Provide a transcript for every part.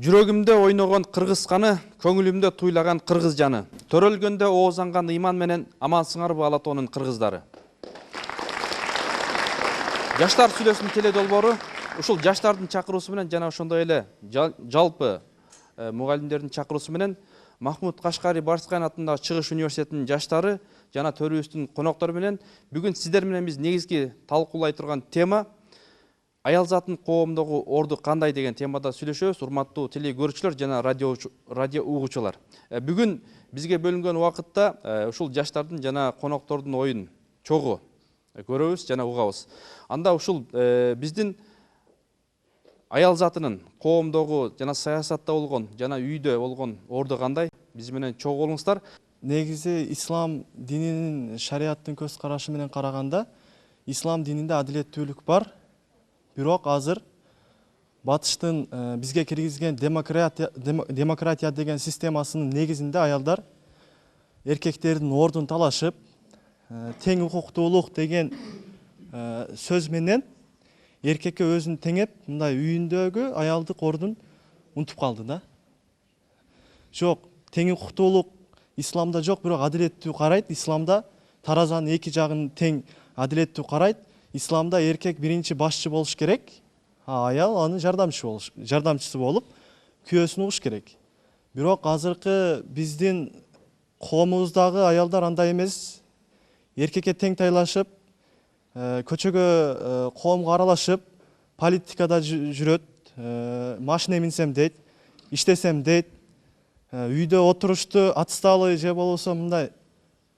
Жүрөгүмдө ойногон кыргыз каны, көңүлүмдө туйлаган кыргыз жаны. Төрөлгөндө оозанган ыйман менен амансыңарбы Алатоонун кыргыздары. Жаштар сүйлөсүн теле долбоору ушул жаштардын чакыруусу менен жана ошондой эле жалпы мугалимдердин чакыруусу менен Махмуд Кашкари Барскайн атындагы Чыгыш университетинин жаштары жана төрүбүздүн коноктору менен бүгүн сиздер менен биз негизги талкуулай турган тема аял затын коомдогу орду кандай деген темада сүйлөшөбүз. Урматтуу теле көрүүчүлөр жана радио угуучулар. Бүгүн бизге бөлүнгөн убакытта ушул жаштардын жана коноктордун оюн чогуу көрөбүз жана угабыз. Анда ушул биздин аял затынын коомдогу жана саясатта болгон жана үйдө болгон орду кандай? Биз менен чогуу болуңуздар. Негизи ислам дининин шариаттын көз карашы менен караганда ислам дининде адилеттүүлүк бар. Бирок азыр батыштын бизге киргизген демократия деген системасынын негизинде аялдар эркектердин ордун талашып, тең укуктуулук деген сөз менен эркекке өзүн теңеп, мындай үйүндөгү аялдык ордун унутуп калды да. Жок, тең укуктуулук исламда жок, бирок адилеттүү карайт. Исламда таразанын эки жагын тең адилеттүү карайт. Исламда эркек биринчи башчы болуш керек, аял анын жардамчысы болуп, күйөөсүн угуш керек. Бирок азыркы биздин коомубуздагы аялдар андай эмес. Эркекке тең тайлашып, көчөгө коомго аралашып, политикада жүрөт, машина минсем дейт, иштесем дейт, үйдө отурушту отсталый же болбосо мындай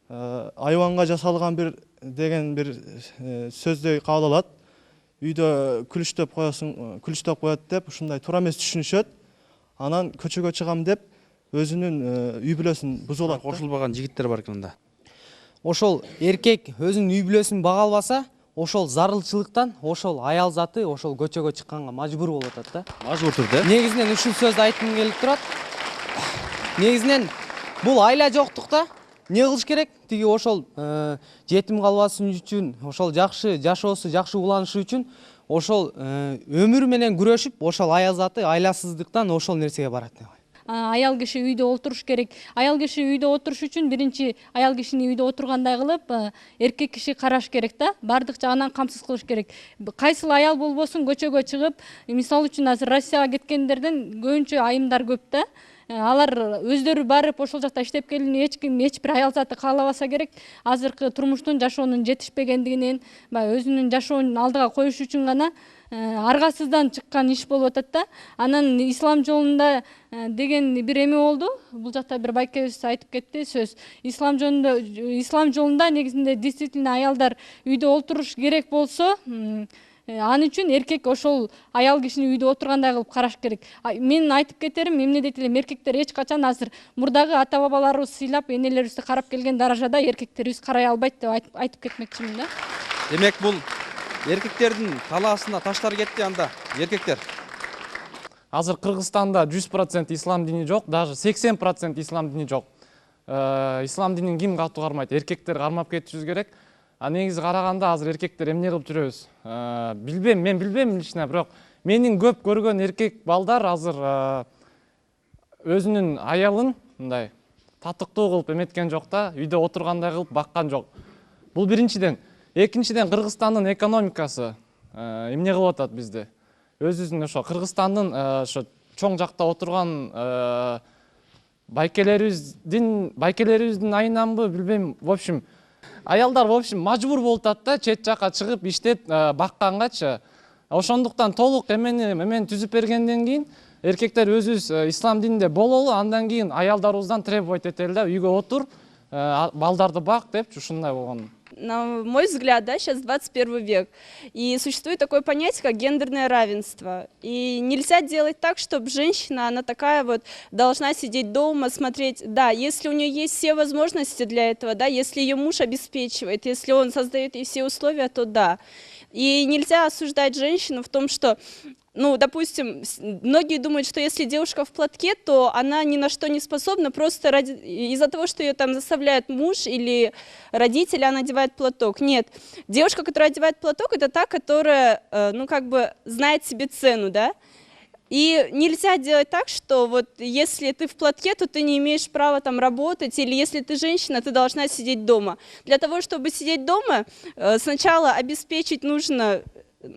айванга жасалган бир деген бир сөздөй кабыл алат. Үйдө күлүштөп коет деп ушундай туура эмес түшүнүшөт. Анан көчөгө чыгам деп өзүнүн үй бүлөсүн бузуп алат. Кошулбаган жигиттер бар экен анда. Ошол эркек өзүнүн үй бүлөсүн бага албаса, ошол зарылчылыктан ошол аял заты ошол көчөгө чыкканга мажбур болуп атат да. Мажбур түрдө. Негизинен ушул сөздү айткым келип турат. Негизинен бул айла жоктукта не кылыш керек? Тиги ошол жетим калбасын үчүн, ошол жакшы жашоосу, жакшы уланышы үчүн ошол өмүр менен күрөшүп, ошол аял заты айласыздыктан ошол нерсеге барат. Аял киши үйдө отуруш керек. Аял киши үйдө отуруш үчүн биринчи аял кишини үйдө отургандай кылып, эркек киши караш керек да. Бардык жагынан камсыз кылыш керек. Кайсыл аял болбосун көчөгө чыгып, мисалы үчүн азыр Россияга кеткендерден көбүнчө айымдар көп да. Алар өздөрү барып ошол жакта иштеп келүүнү эч бир аял заты каалабаса керек. Азыркы турмуштун жашоонун жетишпегендигинен, өзүнүн жашоонун алдыга коюш үчүн гана аргасыздан чыккан иш болуп атат да. Анан ислам жолунда деген бир эме болду. Бул жакта бир байкебиз айтып кетти сөз. Ислам жолунда негизинде действительно аялдар үйдө отуруш керек болсо, аны үчүн эркек ошол аял кишини үйдө отургандай кылып караш керек. Мен айтып кетерим, эмне дейт элем, эркектер эч качан азыр мурдагы ата бабаларыбыз сыйлап, энелерибизди карап келген даражада эркектерибиз карай албайт деп айтып кетмекчимин да. Демек бул эркектердин талаасына таштар кетти анда, эркектер. Азыр Кыргызстанда 100% ислам дини жок, даже 80% ислам дини жок. Ислам динин ким катуу кармайт? Эркектер кармап кетишибиз керек. Негизи караганда азыр эркектер эмне кылып жүрөбүз? Мен билбейм лично, бирок менин көп көргөн эркек балдар азыр өзүнүн аялын мындай татыктуу кылып эметкен жок да, үйдө отургандай кылып баккан жок. Бул биринчиден. Экинчиден, Кыргызстандын экономикасы эмне кылып атат бизди? Өзүбүздүн ошо Кыргызстандын ошо чоң жакта отурган байкелерибиздин айынан билбейм, в общем, аялдар мажбур болуп атат да, чет жакка чыгып иштеп баккангачы. Ошондуктан толук эмени түзүп бергенден кийин эркектер өзүбүз ислам дининде бололу, андан кийин аялдарыбыздан требовать этели да, үйгө отур, балдарды бак деп, ушундай болгон. На мой взгляд, да, сейчас 21 век, и существует такое понятие, как гендерное равенство. И нельзя делать так, чтобы женщина, она такая вот, должна сидеть дома, смотреть. Да, если у нее есть все возможности для этого, да, если ее муж обеспечивает, если он создает ей все условия, то да. И нельзя осуждать женщину в том, что, ну, допустим, многие думают, что если девушка в платке, то она ни на что не способна, просто из-за того, что ее там заставляет муж или родители, она одевает платок. Нет, девушка, которая одевает платок, это та, которая, ну, как бы знает себе цену, да. И нельзя делать так, что вот если ты в платке, то ты не имеешь права там работать, или если ты женщина, ты должна сидеть дома. Для того, чтобы сидеть дома, сначала обеспечить нужно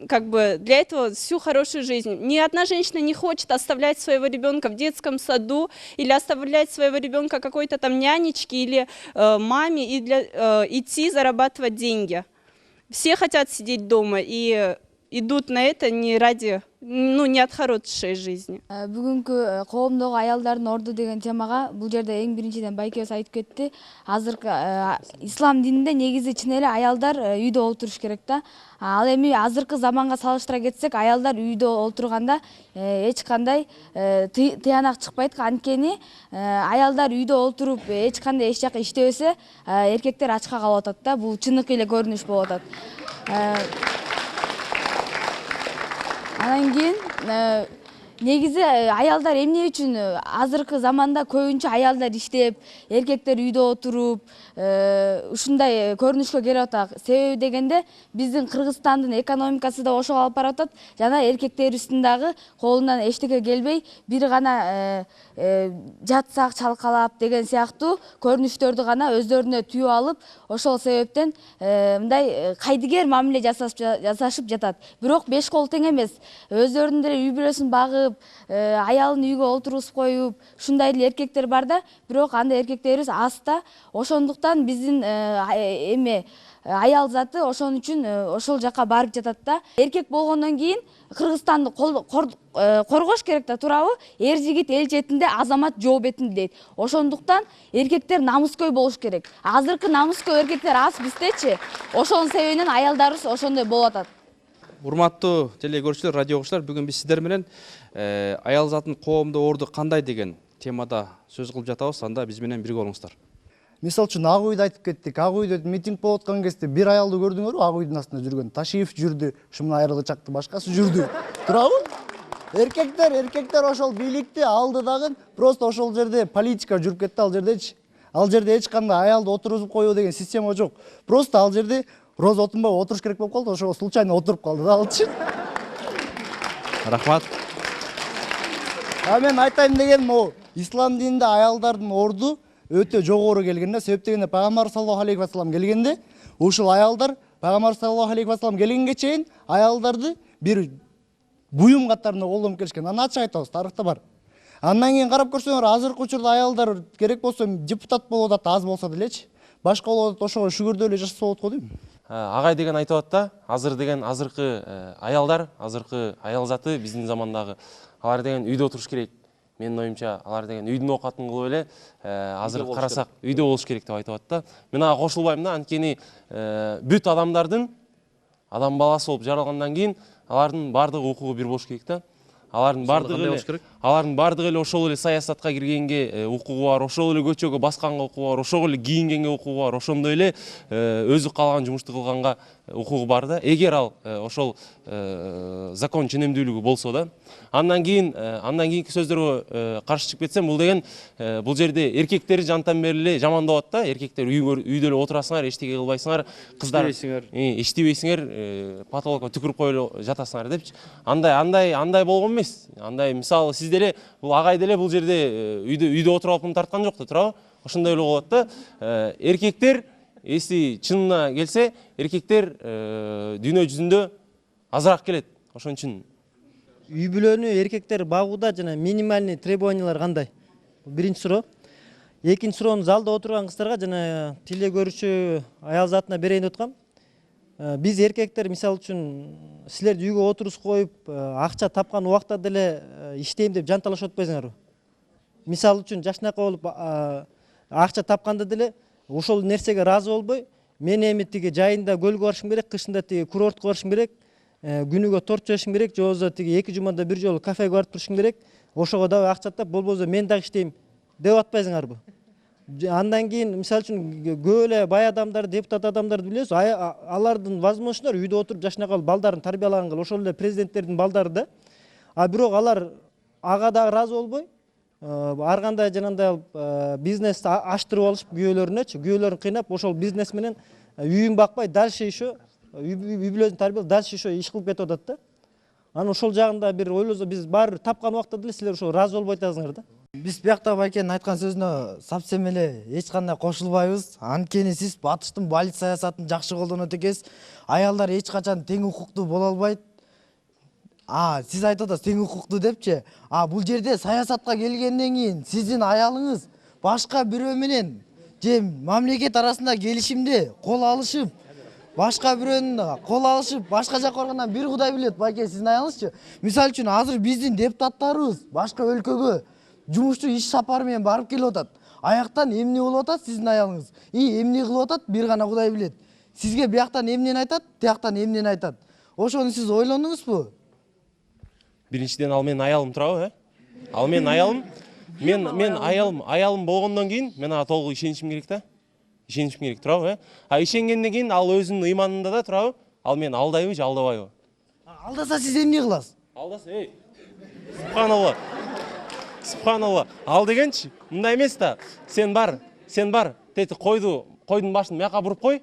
как бы для этого всю хорошую жизнь. Ни одна женщина не хочет оставлять своего ребенка в детском саду или оставлять своего ребенка какой-то там нянечке или маме и идти зарабатывать деньги. Все хотят сидеть дома и идут на это не ради, ну, не от хорошей жизни. Бүгүнкү коомдогу аялдардын орду деген темага бул жерде эң биринчиден байкебиз айтып кетти. Азыркы ислам дининде негизи чын эле аялдар үйдө олтуруш керек да. Ал эми азыркы заманга салыштыра кетсек, аялдар үйдө олтурганда эч кандай тыянак чыкпайт. Анткени аялдар үйдө олтуруп эч кандай эч жака иштебесе, эркектер ачка калып атат да. Бул чыныгы эле көрүнүш болуп атат. Анан кийин негизи аялдар эмне үчүн азыркы заманда көбүнчө аялдар иштеп, эркектер үйдө отуруп, ушундай көрүнүшкө келип атат. Себеби дегенде биздин Кыргызстандын экономикасы да ошого алып баратат. Жана эркектерибиздин дагы колунан эчтеке келбей, бир гана жатсак чалкалап деген сыяктуу көрүнүштөрдү гана өздөрүнө түйүп алып, ошол себептен мындай кайдыгер мамиле жасашып жатат. Бирок беш кол тең эмес. Өздөрүнүн деле үй бүлөсүн багып, аялын үйгө олтургузуп коюп, ушундай эле эркектер бар да, бирок андай эркектерибиз аз да. Ошондуктан биздин аял заты ошон үчүн ошол жака барып жатат да. Эркек болгондон кийин Кыргызстанды коргош керек да, туурабы? Эр жигит эл четинде, азамат жоо бетинде дейт. Ошондуктан эркектер намыскөй болуш керек. Азыркы намыскөй эркектер аз биздечи. Ошонун себебинен аялдарыбыз ошондой болуп атат. Урматтуу теле көрүүчүлөр, радио окуучулар, бүгүн биз сиздер менен аял затын коомдо орду кандай деген темада сөз кылып жатабыз. Анда биз менен бирге болуңуздар. Мисалы үчүн Ак үйдө айтып кеттик. Ак үйдө митинг болуп аткан кезде бир аялды көрдүңөрбү? Ак үйдүн астында жүргөн. Ташиев жүрдү, Шымын Айрылычакты башкасы жүрдү. Туурабы? Эркектер ошол бийликти алды дагы, просто ошол жерде политика жүрүп кетти ал жердечи. Ал жерде эч кандай аялды отургузуп коюу деген система жок. Просто ал жерде Роза Отунбаева отуруш керек болуп калды, ошого случайно отуруп калды да алчы. Рахмат. Мен айтайын дегеним могу, ислам дининде аялдардын орду өтө жогору келген да. Себеп дегенде Пайгамбар саллаллаху алейхи вассалам келгенде, ушул аялдар Пайгамбар саллаллаху алейхи вассалам келгенге чейин аялдарды бир буюм катарында колдонуп келишкен. Аны ачык айтабыз, тарыхта бар. Андан кийин карап көрсөңөр, азыркы учурда аялдар керек болсо депутат болуп атат, аз болсо делечи. Башка болуп атат, ошого шүгүрдөө эле жашаса болот го дейм. Агай деген айтып атат да, азыр деген азыркы аялдар, азыркы аял заты биздин замандагы алар деген үйдө отуруш керек. Менин оюмча алар деген үйдүн оокатын кылып эле азыр карасак үйдө болуш керек деп айтып атат да. Мен ага кошулбайм да, анткени бүт адамдардын адам баласы болуп жаралгандан кийин алардын бардыгы укугу бир болуш керек да. Алардын бардыгы эле ошол эле саясатка киргенге укугу бар, ошол эле көчөгө басканга укугу бар, ошол эле кийингенге укугу бар, ошондой эле өзү каалаган жумушту кылганга укугу бар да. Эгер ал ошол закон ченемдүүлүгү болсо да. Андан кийинки сөздөргө каршы чыгып кетсем, бул деген бул жерде эркектер жантан бери эле жамандап атат да. Эркектер үйдө эле отурасыңар, эчтеке кылбайсыңар, кыздар иштебейсиңер, потолокко түкүрүп коюп эле жатасыңар депчи. Андай болгон эмес. Андай мисалы сиз деле, бул агай деле бул жерде үйдө отуруп алып тарткан жок да, туурабы? Ошондой эле болот да. Эркектер, эси чынына келсе, эркектер дүйнө жүзүндө азыраак келет. Ошон үчүн үй бүлөнү эркектер багууда жана минимальный требованиялар кандай? Биринчи суроо. Экинчи суроону залда отурган кыздарга жана теле көрүүчү аял затына берейин деп аткам. Биз эркектер мисалы үчүн силерди үйгө отургузуп коюп, акча тапкан убакта деле иштейм деп жанталашып атпайсыңарбы? Мисалы үчүн жашнакы болуп акча тапканда деле ошол нерсеге ыраазы болбой, мен эми тиги жайында көлгө барышым керек, кышында тиги курортко барышым керек, күнүгө торт жешим керек, же болбосо тиги 2 жумада бир жолу кафеге барып турушум керек, ошого дагы акча тап, болбосо мен дагы иштейм деп атпайсыңарбы? Андан кийин мисалы үчүн көп эле бай адамдар, депутат адамдарды билебиз, алардын возможносттору үйдө отуруп жашнакы балдарын тарбиялаган, ошол эле президенттердин балдары да. Бирок алар ага дагы ыраазы болбой, ар кандай жанагындай бизнес аштырып алышып күйөөлөрүнөчү, күйөөлөрүн кыйнап, ошол бизнес менен үйүн бакпай, дальше еще үй бүлөсүн тарбиялап, дальше еще иш кылып кетип атат да. Анан ошол жагында бир ойлосо биз баары бир тапкан убакта деле силер ошо ыраазы болбой атасыңар да. Биз биякта байкенин айткан сөзүнө совсем эле эч кандай кошулбайбыз. Анткени сиз батыштын балит саясатын жакшы колдонот экенсиз. Аялдар эч качан тең укуктуу боло албайт. Сиз айтып атасыз тең укуктуу депчи. Бул жерде саясатка келгенден кийин сиздин аялыңыз башка бирөө менен же мамлекет арасында келишимди кол алышып, башка бирөөнүн кол алышып, башка жакка баргандан бир Кудай билет, байке сиздин аялыңызчы. Мисалы үчүн азыр биздин депутаттарыбыз башка өлкөгө жумуштуу иш сапары менен барып келип атат. Аяктан эмне болуп атат сиздин аялыңыз? Эмне кылып атат? Бир гана Кудай билет. Сизге бияктан эмнени айтат, тияктан эмнени айтат? Ошону сиз ойлондуңузбу? Биринчиден ал менин аялым турабы, Ал менин аялым. Мен аялым болгондон кийин мен ага толук ишенишим керек да. Ишенишим керек турабы? Ишенгенден кийин ал өзүнүн ыйманында да турабы? Ал мени алдайбы же алдабайбы? Алдаса сиз эмне кыласыз? Алдаса, Субханалла. Субханалла. Ал дегенчи, мындай эмес да. Сен бар. Тети койдун башын мияка буруп кой.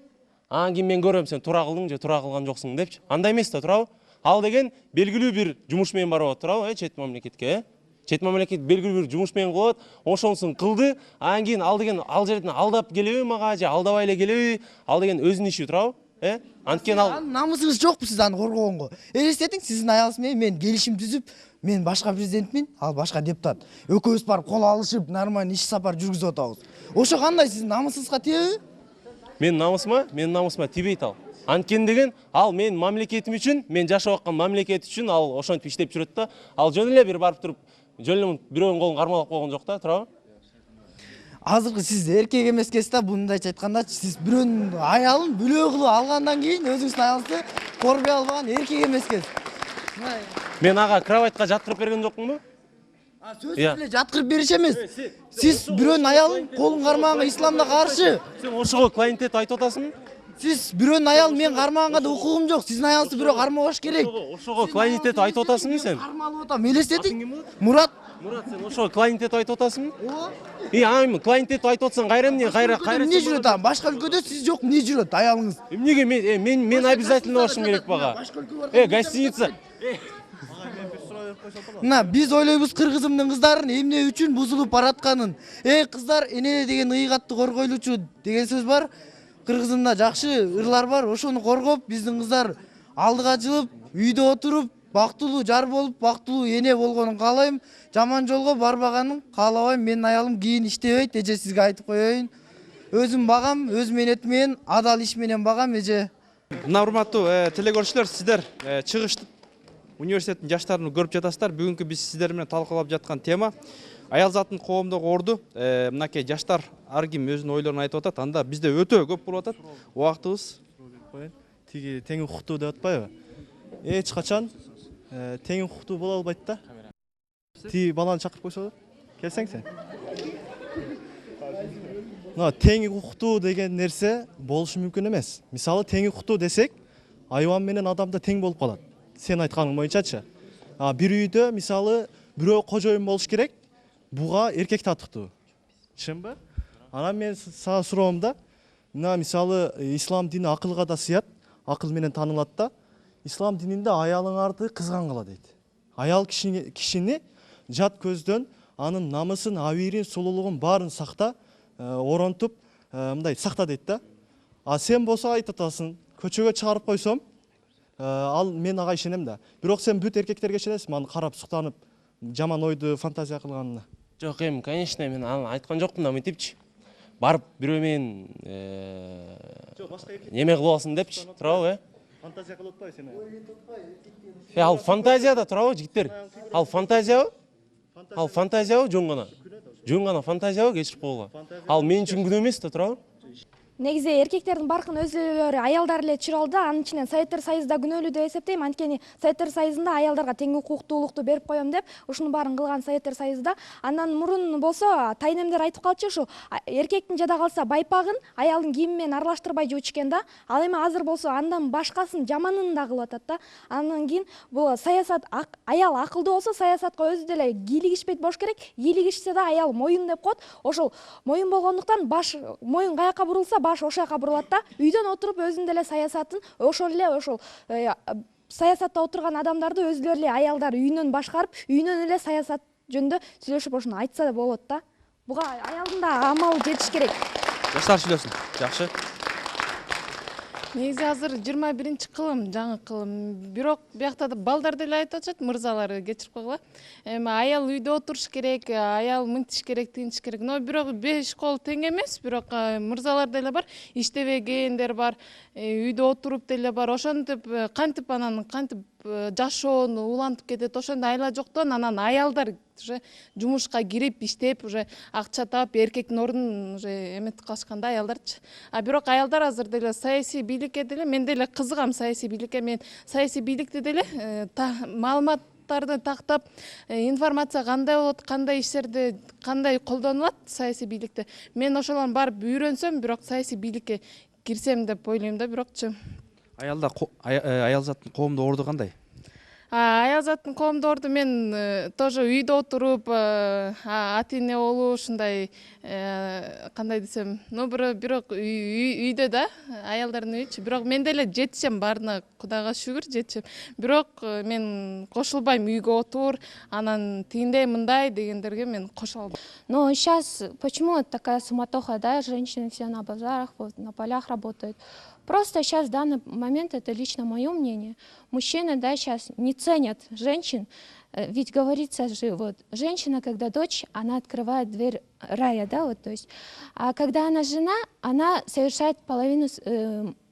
Анан кийин мен көрөм сен туура кылдың же туура кылган жоксуң депчи. Андай эмес да, турабы? Ал деген белгилүү бир жумуш менен барып атат, турабы? Чет мамлекетке, Чет мамлекет белгилүү бир жумуш менен кылып атат. Ошонусун кылды. Анан кийин ал деген ал жерден алдап келеби мага же алдабай эле келеби? Ал деген өзүнүн иши, турабы? Анткени ал намысыңыз жокпу сиз аны коргогонго? Элестетиң, сиздин аялыңыз менен мен келишим түзүп, мен башка президентмин, ал башка депутат. Экөөбүз барып кол алышып, нормально иш сапар жүргүзүп атабыз. Ошо кандай сиздин намысыңызга тиеби? Менин намысыма тибейт ал. Анткени деген ал менин мамлекетим үчүн, мен жашап аткан мамлекет үчүн ал ошентип иштеп жүрөт да. Ал жөн эле бир барып туруп, жөн эле бирөөнүн колун кармалап койгон жок да, турабы? Азыркы сиз эркек эмес экенсиз да, мындайча айтканда, сиз бирөөнүн аялын бүлөө кылып алгандан кийин өзүңүздүн аялыңызды корбой албаган эркек эмес экенсиз. Мен ага кроватька жаткырып берген жокмунбу? Сөзсүз эле жаткырып бериш эмес. Сиз бирөөнүн аялын колун кармаганга исламда каршы. Сен ошого клоунтет айтып атасыңбы? Сиз бирөөнүн аялын мен кармаганга да укугум жок. Сиздин аялыңызды бирөө кармабаш керек. Ошого клоунтет айтып атасыңбы сен? Кармалып атам. Элестетиң. Мурат, сен ошого клоунтет айтып атасыңбы? Ооба. Клоунтет айтып атсаң кайра эмне? Кайра эмне жүрөт ана? Башка өлкөдө сиз жок, эмне жүрөт аялыңыз? Эмнеге мен обязательно башым керек бага. Гостиница. Биз ойлойбуз кыргызымдын кыздарын эмне үчүн бузулуп баратканын. Кыздар эне деген ыйгатты коргойлучу деген сөз бар. Кыргызымда жакшы ырлар бар. Ошону коргоп, биздин кыздар алдыга жылып, үйдө отуруп, бактылуу жар болуп, бактылуу эне болгонун каалайм. Жаман жолго барбаганын каалабайм. Менин аялым кийин иштебейт, эже сизге айтып коеюн. Өзүм багам, өз мээнети менен, адал иш менен багам, эже. Мына урматтуу телекөрүүчүлөр, сиздер чыгыштык университеттин жаштарын көрүп жатасыздар. Бүгүнкү биз сиздер менен талкуулап жаткан тема аял затын коомдогу орду. Мынакей жаштар ар ким өзүнүн ойлорун айтып атат. Анда бизде өтө көп болуп атат. Убактыбыз тиги тең укуктуу деп атпайбы? Эч качан тең укуктуу боло албайт да. Тиги баланы чакырып койсо, келсең сен. Тең укуктуу деген нерсе болушу мүмкүн эмес. Мисалы тең укуктуу десек, айван менен адам да тең болуп калат. Сен айтканың боюнчачы. Бир үйдө мисалы бирөө кожоюн болуш керек, буга эркек татыктуу. Чынбы? Анан мен сага суроом да, мына мисалы ислам дини акылга да сыят, акыл менен таанылат да. Ислам дининде аялыңарды кызгангыла дейт. Аял кишини жат көздөн анын намысын, абийирин, сулуулугун баарын сакта, оронтуп, мындай сакта дейт да. Сен болсо айтып атасың, көчөгө чыгарып койсом, ал мен ага ишенем да. Бирок сен бүт эркектерге ишенесиңби, аны карап суктанып, жаман ойду фантазия кылганына? Жок, конечно, мен аны айткан жокмун да, мынтипчи. Барып бирөө менен неме кылып алсын депчи, турабы? Фантазия кылып атпайбы сен? Ал фантазия да, турабы жигиттер? Ал фантазиябы? Ал фантазиябы, жөн гана? Жөн гана фантазиябы, кечирип койгула? Ал мен үчүн күнөө эмес да, турабы? Негизи эркектердин баркын өзүлөрү аялдар эле чыра алды. Анын ичинен Советтер Союзу да күнөөлүү деп эсептейм. Анткени Советтер Союзунда аялдарга тең укуктуулукту берип коем деп, ушунун баарын кылган Советтер Союзда. Андан мурун болсо тайнемдер айтып калчу, ушу эркектин жада калса байпагын аялдын кийими менен аралаштырбай жууч экен да. Ал эми азыр болсо андан башкасын жаманын да кылып атат да. Андан кийин бул саясат, аял акылдуу болсо саясатка өзү деле кийлигишпейт болуш керек. Кийлигишсе да аял моюн деп коет. Ошол моюн болгондуктан баш моюн каяка бурулса баш ошол жака бурулат да. Үйдөн отуруп өзүнүн деле саясатын ошол эле саясатта отурган адамдарды өзүлөрү эле аялдар үйүнөн башкарып, үйүнөн эле саясат жөнүндө сүйлөшүп ошону айтса да болот да. Буга аялдын да амалы жетиш керек. Жаштар сүйлөсүн. Жакшы. Негизи азыр 21 кылым, жаңы кылым. Бирок биякта да балдар деле айтып атышат, мырзалар кечирип койгула. Эми аял үйдө отуруш керек, аял мынтиш керек, тынтиш керек. Но бирок 5 кол тең эмес, бирок мырзалар деле бар, иштебегендер бар, үйдө отуруп деле бар. Ошентип кантип анан кантип жашоonu улантып кетет. Ошондо айла жоктон анан аялдар уже жумушка кирип иштеп уже акча таап эркектин ордун уже эметип калышканда аялдарчы. Бирок аялдар азыр деле саясий бийликке деле мен деле кызыгам саясий бийликке. Мен саясий бийликти деле маалыматтарды тактап, информация кандай болот, кандай иштерди кандай колдонулат саясий бийликте. Мен ошолордун барып үйрөнсөм, бирок саясий бийликке кирсем деп ойлойм да, бирокчу. Аял заттын коомдо орду кандай? Аял заттын коомдо орду мен тоже үйдө отуруп, ата эне болуп, ушундай кандай десем, бирок үйдө да, аялдардын үйүчү. Бирок мен деле жетишем баарына, Кудайга шүгүр жетишем. Бирок мен кошулбайм үйгө отур, анан тигиндей мындай дегендерге мен кошула албайм. Но сейчас почему такая суматоха, да, женщины все на базарах, на полях работают. Просто сейчас в данный момент, это лично мое мнение, мужчины, да, сейчас не ценят женщин, ведь говорится же, вот, женщина, когда дочь, она открывает дверь рая, да, вот, то есть, а когда она жена, она совершает половину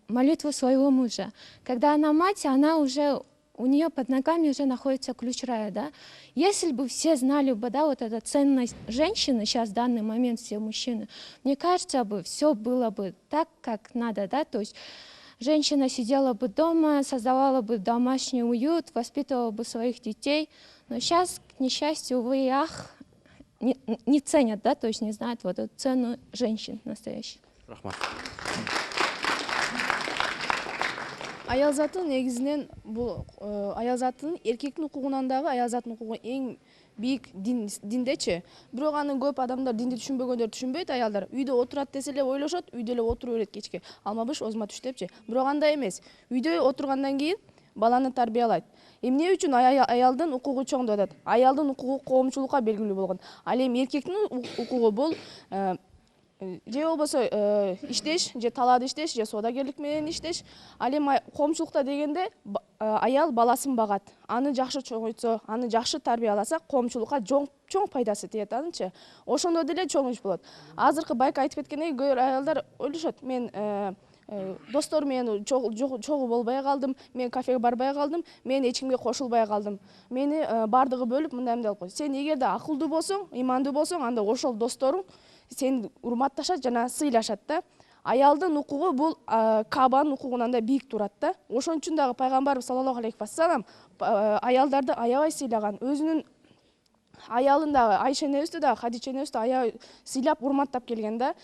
молитвы своего мужа. Когда она мать, она уже, у нее под ногами уже находится ключ рая, да. Если бы все знали бы, да, вот эта ценность женщины, сейчас в данный момент все мужчины, мне кажется, бы все было бы так, как надо, да, то есть женщина сидела бы дома, создавала бы домашний уют, воспитывала бы своих детей, но сейчас, к несчастью, увы и ах, не ценят, да, то есть не знают вот эту цену женщин настоящих. Рахмат. Аял заты негизинен бул аял затынын эркектин укугунан дагы аял затынын укугу эң бийик диндечи. Бирок аны көп адамдар динди түшүнбөгөндөр түшүнбөйт, аялдар үйдө отурат десе эле ойлошот, үйдө эле отура берет кечке. Алмабыш озма түш депчи. Бирок андай эмес. Үйдө отургандан кийин баланы тарбиялайт. Эмне үчүн аялдын укугу чоң деп атат? Аялдын укугу коомчулукка белгилүү болгон. Ал эми эркектин укугу бул же болбосо иштеш, же талаада иштеш, же соодагерлик менен иштеш. Ал эми коомчулукта дегенде аял баласын багат. Аны жакшы чоңойтсо, аны жакшы тарбияласа, коомчулукка чоң пайдасы тиет анычы. Ошондо деле чоң иш болот. Азыркы байка айтып кеткендей, көп аялдар ойлошот, мен достор менен чогуу болбой калдым, мен кафеге барбай калдым, мен эч кимге кошулбай калдым. Мени бардыгы бөлүп мындай деп койду. Сен эгерде акылдуу болсоң, ыймандуу болсоң, анда ошол досторуң сен урматташат жана сыйлашат да. Аялдын укугу бул Кабанын укугунан да бийик турат да. Ошон үчүн дагы пайгамбарыбыз саллаллаху алейхи вассалам аялдарды аябай сыйлаган. Өзүнүн аялын дагы Айша энебизди дагы Хадича энебизди аябай сыйлап урматтап келген да.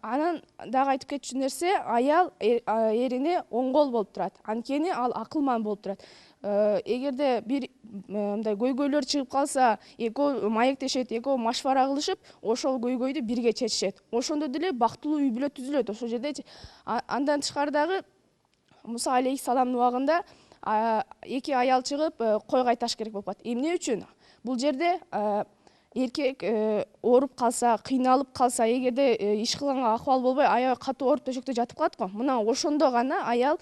Анан дагы айтып кетчү нерсе, аял эрине оңгол болуп турат. Анткени ал акылман болуп турат. Эгерде бир мындай көйгөйлөр чыгып калса, экөө маектешет, экөө машвара кылышып, ошол көйгөйдү бирге чечишет. Ошондо деле бактылуу үй бүлө түзүлөт ошол жердечи. Андан тышкары дагы Муса алейхиссаламдын убагында эки аял чыгып кой кайташ керек болуп калат. Эмне үчүн? Бул жерде эркек ооруп калса, кыйналып калса, эгерде иш кылганга акыбал болбой, аябай катуу ооруп төшөктө жатып калат го. Мына ошондо гана аял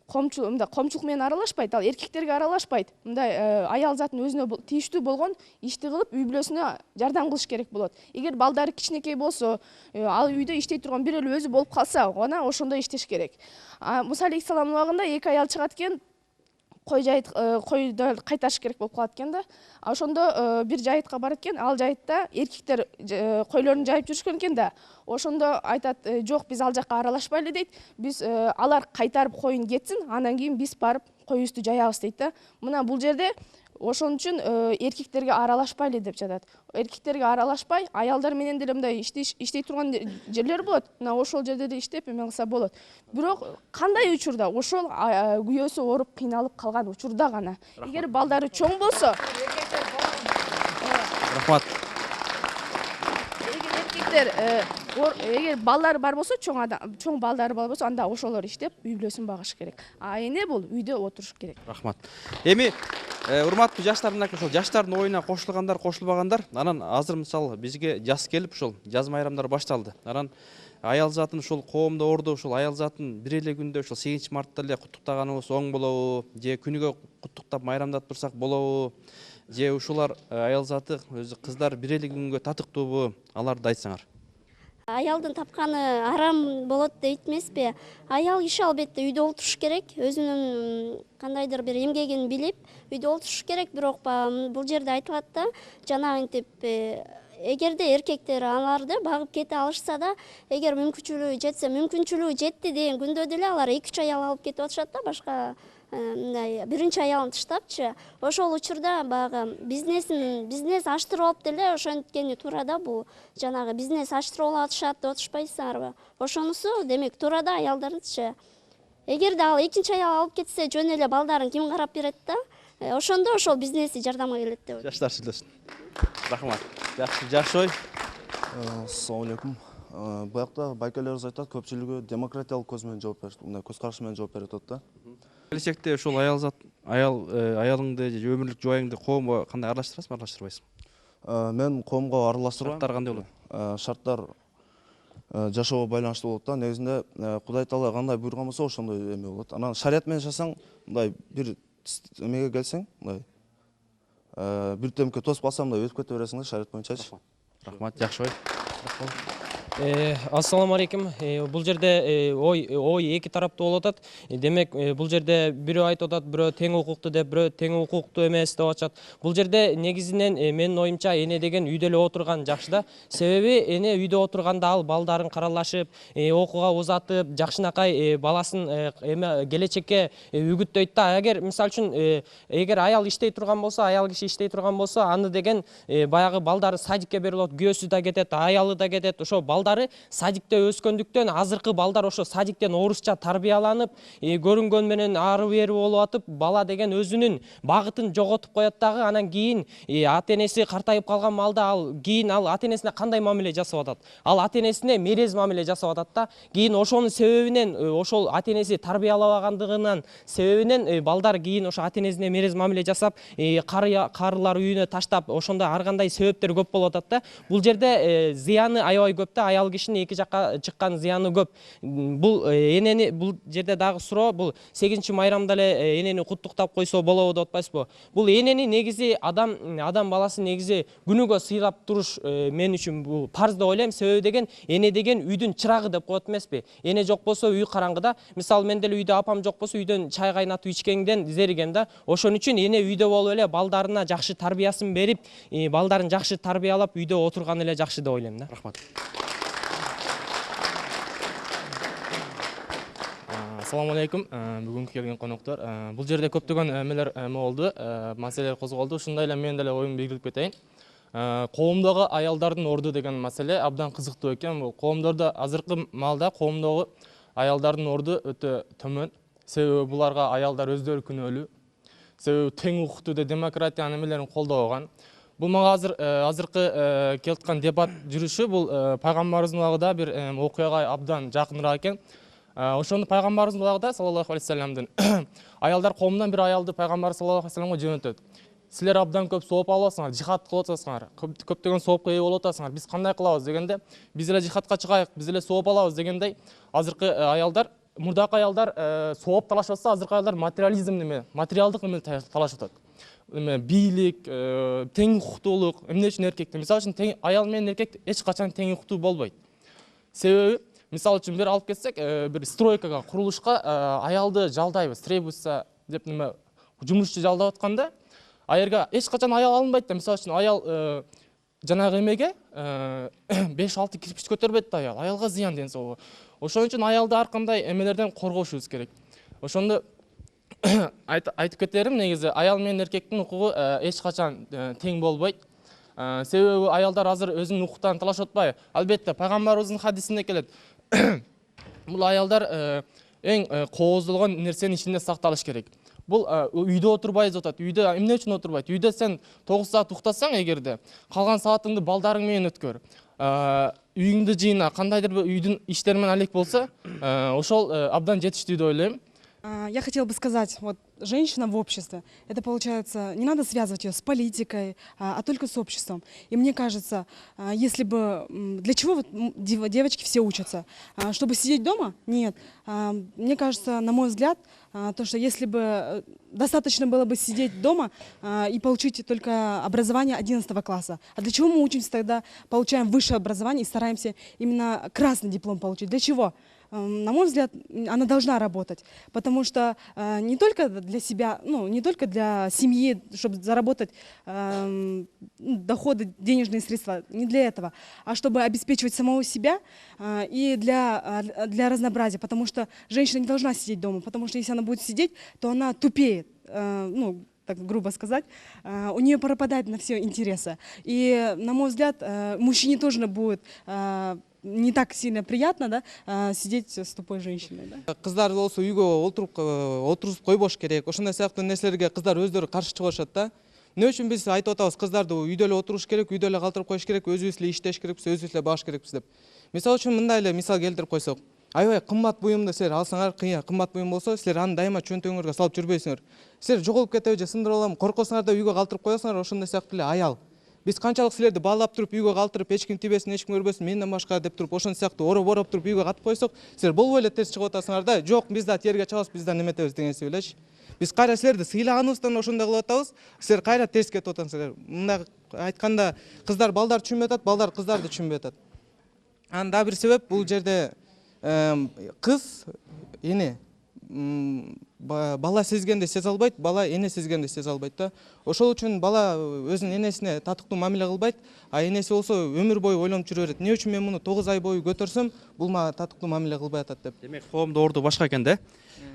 коомчулук менен аралашпайт, ал эркектерге аралашпайт. Мындай аял затын өзүнө тийиштүү болгон ишти кылып, үй бүлөсүнө жардам кылыш керек болот. Эгер балдары кичинекей болсо, ал үйдө иштей турган бир эле өзү болуп калса, гана ошондо иштеш керек. Муса алейхиссаламдын убагында эки аял чыгат экен, койду кайтарыш керек болуп калат экен да. Ошондо бир жайытка барат экен, ал жайытта эркектер койлорун жайып жүрүшкөн экен да. Ошондо айтат, жок, биз ал жакка аралашпайлы дейт. Биз алар кайтарып коюн кетсин, андан кийин биз барып коюбузду жаябыз дейт да. Мына бул жерде ошон үчүн эркектерге аралашпайлы деп жатат. Эркектерге аралашпай, аялдар менен деле мындай иштей турган жерлер болот. Мына ошол жерде деле иштеп эме кылса болот. Бирок кандай учурда? Ошол күйөөсү ооруп, кыйналып калган учурда гана. Эгер балдары чоң болсо, рахмат. эркектер эгер балдары бар болсо, чоң балдары бар болсо, анда ошолор иштеп үй бүлөсүн багыш керек. А эне бул үйдө отуруш керек. Рахмат. Эми урматтуу жаштар мынакей ошол жаштардын оюна кошулгандар, кошулбагандар, анан азыр мисалы бизге жаз келип ушул жаз майрамдары башталды. Анан аял затын ушул коомдо ордо ушул аял затын бир эле күндө ушул 8-мартта эле куттуктаганыбыз оң болобу, же күнүгө куттуктап майрамдатып турсак болобу, же ушулар аял заты өзү кыздар бир эле күнгө татыктуубу, аларды айтсаңар. Аялдын тапканы арам болот дейт эмеспи? Аял киши албетте үйдө олтуруш керек, өзүнүн кандайдыр бир эмгегин билип, үйдө олтуруш керек, бирок бул жерде айтылат да, жанагынтип эгерде эркектер аларды багып кете алышса да, эгер мүмкүнчүлүгү жетсе, мүмкүнчүлүгү жетти деген күндө деле алар 2-3 аял алып кетип атышат да, башка биринчи аялын тыштапчы. Ошол учурда баягы бизнес аштырып алып деле ошенткени туура да, бул жанагы бизнес аштырып алышат деп атышпайсыңарбы? Ошонусу демек туура да аялдардычы. Эгерде ал экинчи аял алып кетсе, жөн эле балдарын ким карап берет да? Ошондо ошол бизнеси жардамга келет деп. Жаштар сүйлөсүн. Рахмат. Жакшы ой. Ассалому алейкум. Буякта байкелерибиз айтат, көпчүлүгү демократиялык көз менен жооп берет, мындай көз карашы менен жооп берет да. Келечекте ушул аялыңды же өмүрлүк жубайыңды коомго кандай аралаштырасыңбы, аралаштырбайсыңбы? Мен коомго аралаштырбайм. Шарттар кандай болот? Шарттар жашоого байланыштуу болот да. Негизинде Кудай Таала кандай буйруган болсо ошондой эме болот. Анан шарият менен жашасаң, мындай бир эмеге келсең, мындай бир төмкө тосуп калсаң, мындай өтүп кете бересиң да шарият боюнчачы. Рахмат, жакшы ой. Ассаламу алейкум. Бул жерде ой эки тараптуу болуп атат. Демек, бул жерде бирөө айтып атат, бирөө тең укуктуу деп, бирөө тең укуктуу эмес деп атышат. Бул жерде негизинен менин оюмча эне деген үйдө эле отурган жакшы да. Себеби эне үйдө отурганда ал балдарын каралашып, окууга узатып, жакшынакай баласын келечекке үгүттөйт да. Эгер мисалы үчүн эгер аял иштей турган болсо, аял киши иштей турган болсо, аны деген баягы балдары садикке берилет, күйөөсү да кетет, аялы да кетет. Ошо садикте өскөндүктөн азыркы балдар ошо садиктен орусча тарбияланып, көрүнгөн менен ары бери болуп атып, бала деген өзүнүн багытын жоготуп коет дагы. Анан кийин ата-энеси картайып калган малда кийин ал ата-энесине кандай мамиле жасап атат? Ал ата-энесине мерез мамиле жасап атат да. Кийин ошонун себебинен, ошол ата-энеси тарбиялабагандыгынан себебинен балдар кийин ошо ата-энесине мерез мамиле жасап, карылар үйүнө таштап, ошондой ар кандай себептер көп болуп атат да. Бул жерде зыяны аябай көп да. Аял кишинин эки жакка чыккан зыяны көп. Бул энени бул жерде дагы суроо, бул 8-чи майрамда эле энени куттуктап койсо болобу деп атпайсызбы? Бул энени негизи адам баласы негизи күнүгө сыйлап туруш мен үчүн бул парз деп ойлойм. Себеби деген эне деген үйдүн чырагы деп коет эмеспи? Эне жок болсо үй караңгыда. Мисалы мен деле үйдө апам жок болсо үйдөн чай кайнатып ичкенден зеригем да. Ошон үчүн эне үйдө болуп эле балдарына жакшы тарбиясын берип, балдарын жакшы тарбиялап үйдө отурган эле жакшы деп ойлойм да. Рахмат. Ассаламу алейкум. Бүгүнкү келген коноктор. Бул жерде көптөгөн эмелер болду, маселелер козголду. Ушундай эле мен деле оюмду белгилеп кетейин. Коомдогу аялдардын орду деген маселе абдан кызыктуу экен. Бул коомдордо азыркы маалда коомдогу аялдардын орду өтө төмөн. Себеби буларга аялдар өздөрү күнөөлүү. Себеби тең укуктуу демократиянын эмелерин колдобогон. Бул мага азыркы келаткан дебат жүрүшү бул пайгамбарыбыздын убагында бир окуяга абдан жакыныраак экен. Ошондо пайгамбарыбыздын убагында саллаллаху алейхи вассаламдын аялдар коомунан бир аялды пайгамбар саллаллаху алейхи вассаламга жөнөтөт. Силер абдан көп сооп алып атасыңар, жихад кылып атасыңар, көптөгөн соопко ээ болуп атасыңар. Биз кандай кылабыз дегенде, биз эле жихадка чыгайык, биз эле сооп алабыз дегендей, азыркы аялдар, мурдакы аялдар сооп талашып атса, азыркы аялдар материализм неме, материалдык эме талашып атат. Бийлик, тең укуктуулук, эмне үчүн эркекти? Мисалы үчүн аял менен эркек эч качан тең укуктуу болбойт. Себеби мисалы үчүн бир алып кетсек, бир стройкага, курулушка аялды жалдайбыз, требуется деп неме жумушчу жалдап атканда, аерге эч качан аял алынбайт да. Мисалы үчүн аял жанагы эмеге 5-6 кирпич көтөрбөйт да аял. Аялга зыян деген соолу. Ошон үчүн аялды ар кандай эмелерден коргошубуз керек. Ошондо айтып кетерим, негизи аял менен эркектин укугу эч качан тең болбойт. Себеби аялдар азыр өзүнүн укуктарын талашып атпайбы? Албетте пайгамбарыбыздын хадисинде келет. Бул аялдар эң кооздолгон нерсенин ичинде сакталыш керек. бул үйдө отурбай деп атат. Үйдө эмне үчүн отурбайт? Үйдө сен 9 саат уктасаң эгерде, калган саатыңды балдарың менен өткөр. Үйүңдү жыйна, кандайдыр бир үйдүн иштери менен алек болсо, ошол абдан жетиштүү деп ойлойм. Я хотела бы сказать, вот женщина в обществе, это получается, не надо связывать ее с политикой, а только с обществом. И мне кажется, если бы, для чего вот девочки все учатся? Чтобы сидеть дома? Нет. Мне кажется, на мой взгляд, то, что если бы достаточно было бы сидеть дома и получить только образование 11 класса. А для чего мы учимся тогда, получаем высшее образование и стараемся именно красный диплом получить? Для чего? На мой взгляд, она должна работать, потому что не только для себя, ну, не только для семьи, чтобы заработать доходы, денежные средства, не для этого, а чтобы обеспечивать самого себя и для разнообразия, потому что женщина не должна сидеть дома, потому что если она будет сидеть, то она тупеет, ну, так грубо сказать, у нее пропадает на все интересы. И, на мой взгляд, мужчине тоже будет не так сильно приятно, да, сидеть с тупой женщиной. Да? Кыздар болсо үйгө отурузуп койбош керек. Ошондой сыяктуу нерселерге кыздар өздөрү каршы чыгышат да. Эмне үчүн биз айтып атабыз, кыздарды үйдө эле отуруш керек, үйдө эле калтырып коюш керек, өзүбүз эле иштеш керекпиз, өзүбүз эле багыш керекпиз деп. Мисалы үчүн мындай эле мисал келтирип койсок, аябай кымбат буюмду силер алсаңар, кымбат буюм болсо, силер аны дайыма чөнтөгүңөргө салып жүрбөйсүңөр. Силер жоголуп кетеби же сындырып алам, коркосуңар да үйгө калтырып коесуңар, ошондой сыяктуу эле аял. Биз канчалык силерди баалап туруп үйгө калтырып, эч ким тибесин, эч ким көрбөсүн, менден башка деп туруп, ошондой сыяктуу ороп туруп үйгө катып койсок, силер болбой эле терс чыгып атасыңар да, жок, биз да терге чабабыз, биз да неметебиз дегенси элечи. Биз кайра силерди сыйлаганыбыздан ошондой кылып атабыз, силер кайра терс кетип атасыңар. Мындай айтканда, кыздар балдар түшүнбөй атат, балдар кыздарды түшүнбөй атат. Анын дагы бир себеп бул жерде кыз эне бала сезгенде сезе албайт, бала эне сезгенде сезе албайт да. Ошол үчүн бала өзүнүн энесине татыктуу мамиле кылбайт, а энеси болсо өмүр бою ойлонуп жүрө берет. Эмне үчүн мен муну 9 ай бою көтөрсөм, бул мага татыктуу мамиле кылбай атат деп. Демек, коомдо орду башка экен да.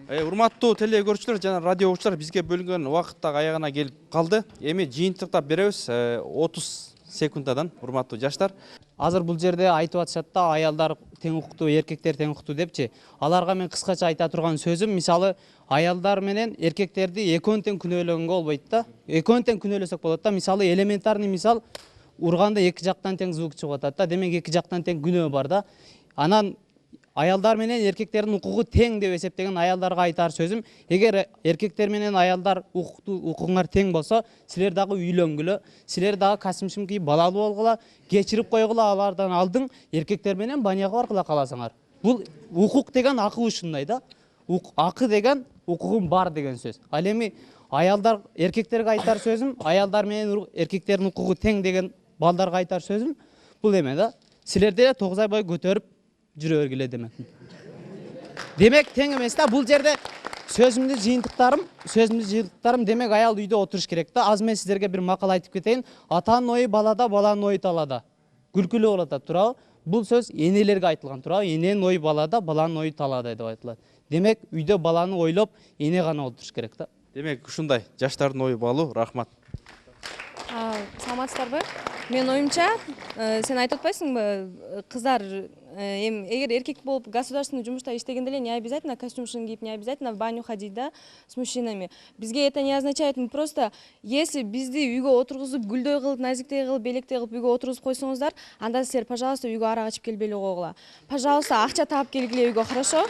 Урматтуу теле көрүүчүлөр жана радио угуучулар, бизге бөлүнгөн убакыт дагы аягына келип калды. Эми жыйынтыктап беребиз 30 секундадан, урматтуу жаштар. Азыр бул жерде айтып атышат да, аялдар тең укуктуу, эркектер тең укуктуу депчи. Аларга мен кыскача айта турган сөзүм, мисалы, аялдар менен эркектерди экөөнү тең күнөөлөгөнгө болбойт да. Экөөнү тең күнөөлөсөк болот да. Мисалы, элементарный мисал, урганда эки жактан тең звук чыгып атат да. Демек эки жактан тең күнөө бар да. Анан аялдар менен эркектердин укугу тең деп эсептеген аялдарга айтар сөзүм, эгер эркектер менен аялдар укугуңар тең болсо, силер дагы үйлөнгүлө, силер дагы касым-шим кийип балалуу болгула, кечирип койгула алардан алдың, эркектер менен баняга баргыла каласыңар. Бул укук деген акы ушундай да. Акы деген укугум бар деген сөз. Ал эми аялдар эркектерге айтар сөзүм, аялдар менен эркектердин укугу тең деген балдарга айтар сөзүм, бул эме да. Силерде 9 ай бою көтөрүп жүрө бергиле демек. Демек тең эмес да, бул жерде сөзүмдү жыйынтыктарым, демек аял үйдө отуруш керек да. Аз мен сиздерге бир макал айтып кетейин. Атанын ою балада, баланын ою талада. Күлкүлүү болот, туурабы? Бул сөз энелерге айтылган, туурабы? Эненин ою балада, баланын ою талада деп айтылат. Демек үйдө баланы ойлоп, эне гана отуруш керек да. Демек ушундай жаштардын ою баалуу, рахмат. Саламатсыздарбы? Мен оюмча, сен айтып атпайсыңбы, кыздар эгер эркек болуп государственный жумушта иштегенде эле не обязательно костюм кийип, не обязательно в баню ходить, да, с мужчинами. Бизге это не означает, просто если бизди үйгө отургузуп, гүлдөй кылып, назиктей кылып, белектей кылып үйгө отургузуп койсоңуздар, анда силер, пожалуйста, үйгө арак ачып келбей койгула. Пожалуйста, акча таап келгиле үйгө, хорошо?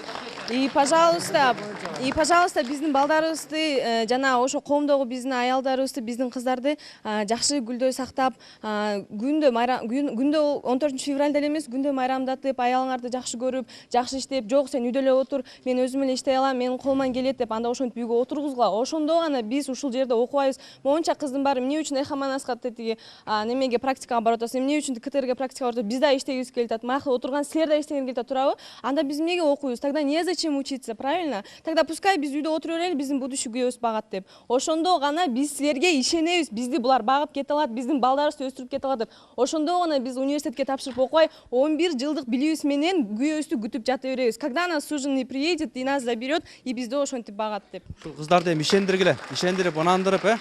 И пожалуйста, биздин балдарыбызды жана ошо коомдогу биздин аялдарыбызды, биздин кыздарды жакшы гүлдөй сактап, күндө 14 февралда эле эмес, күндө майрамдатып, аялыңарды жакшы көрүп, жакшы иштеп, жок сен үйдө эле отур, мен өзүм эле иштей алам, менин колуман келет деп, анда ошентип үйгө отургузгула. Ошондо гана биз ушул жерде окубайбыз. Моунча кыздын баары эмне үчүн эхомонастка тиги немеге практикага барып атасың, эмне үчүн КТРге практикага барып атасың? Биз да иштегибиз келип атат. Макул отурган силер да иштегиңер келип атат, туурабы? Анда биз эмнеге окуйбуз? Тогда незачем учиться, правильно? Тогда пускай биз үйдө отура берели, биздин будущий күйөөбүз багат деп. Ошондо гана биз силерге ишенебиз. Бизди булар багып кете алат, биздин балдарыбызды өстүрүп кете алат деп. Ошондо гана биз университетке тапшырып окубай, 11 жылдык билүүбүз менен күйөөбүздү күтүп жата беребиз. Когда нас суженый приедет и нас заберет, и бизди ошентип багат деп. Ушул кыздарды эми ишендиргиле, ишендирип, ынандырып,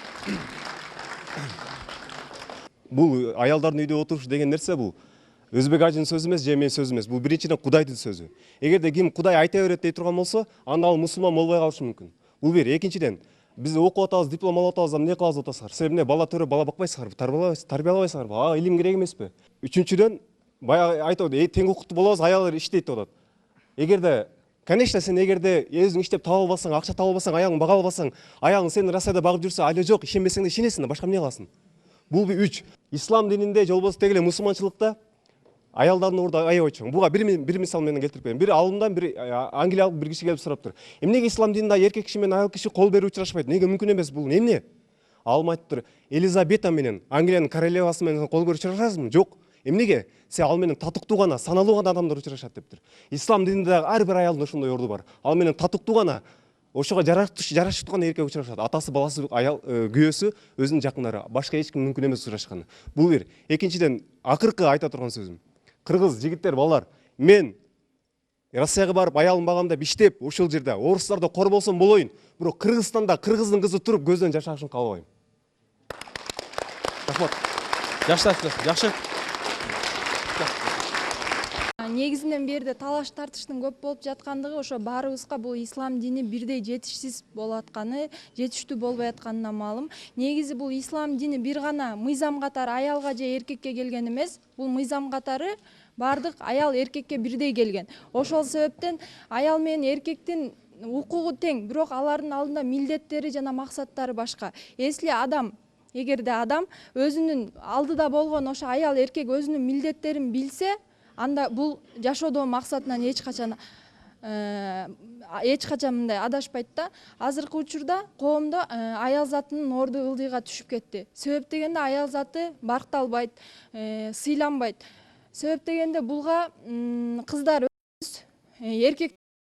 Бул аялдардын үйдө отуруш деген нерсе бул өзбек ажынын сөзү эмес, же менин сөзүм эмес. Бул биринчиден Кудайдын сөзү. Эгерде ким Кудай айта берет дей турган болсо, анда ал мусулман болбой калышы мүмкүн. Бул бир. Экинчиден, Биз окуп атабыз, диплом алып атабыз, эмне кылабыз деп атасыңар? Силер эмне бала төрөп бала бакпайсыңарбы, тарбиялабайсыңарбы? Ага, илим керек эмеспи? Үчүнчүдөн, баягы айтып тең укуктуу болобуз, аялдар иштейт деп атат. Эгерде конечно, сен эгерде өзүң иштеп таба албасаң, акча таба албасаң, аягың бага албасаң, аягың сени Россияда багып жүрсө, айла жок, ишенбесең да ишенесиң да, башка эмне кыласың? Бул 3. Ислам дининде жолбосу тегеле мусулманчылыкта аялдардын орду аябай чоң. Буга бир мисал менен келтирип берейин. Бир алымдан бир англиялык бир киши келип сураптыр. Эмнеге ислам дининде эркек киши менен аял киши кол берип учурашпайт? Неге мүмкүн эмес бул? Эмне? Алым айтыптыр. Элизабета менен Англиянын королевасы менен кол берип учурашасызбы? Жок. Эмнеге? Се ал менен татыктуу гана, саналуу гана адамдар учурашат дептир. Ислам дининде ар бир аялдын ошондой орду бар. Ал менен татыктуу гана, ошого жарашыктуу гана эркек учурашат. Атасы, баласы, аял, күйөөсү, өзүнүн жакындары. Башка эч ким мүмкүн эмес учурашканы. Бул бир. Экинчиден, акыркы айта турган сөзүм. Кыргыз жигиттер, балдар, мен Россияга барып аялым багам деп иштеп, ошол жерде орустарды кор болсом болоюн. Бирок Кыргызстанда кыргыздын кызы туруп көздөн жаш агышын каалабайм. Рахмат. Жаштар, жакшы. Негизинен берде талаш тартыштын көп болуп жаткандыгы ошо баарыбызга бул ислам дини бирдей жетишсиз болуп атканы, жетиштүү болбой атканына маалым. Негизи бул ислам дини бир гана мыйзам катары аялга же эркекке келген эмес. Бул мыйзам катары бардык аял эркекке бирдей келген. Ошол себептен аял менен эркектин укугу тең, бирок алардын алдында милдеттери жана максаттары башка. Эгерде адам өзүнүн алдыда болгон ошо аял эркек өзүнүн милдеттерин билсе, анда бул жашоодо максатынан эч качан мындай адашпайт да. Азыркы учурда коомдо аял затынын орду ылдыйга түшүп кетти. Себеп дегенде аял заты баркталбайт, сыйланбайт. Себеп дегенде булга кыздар эркек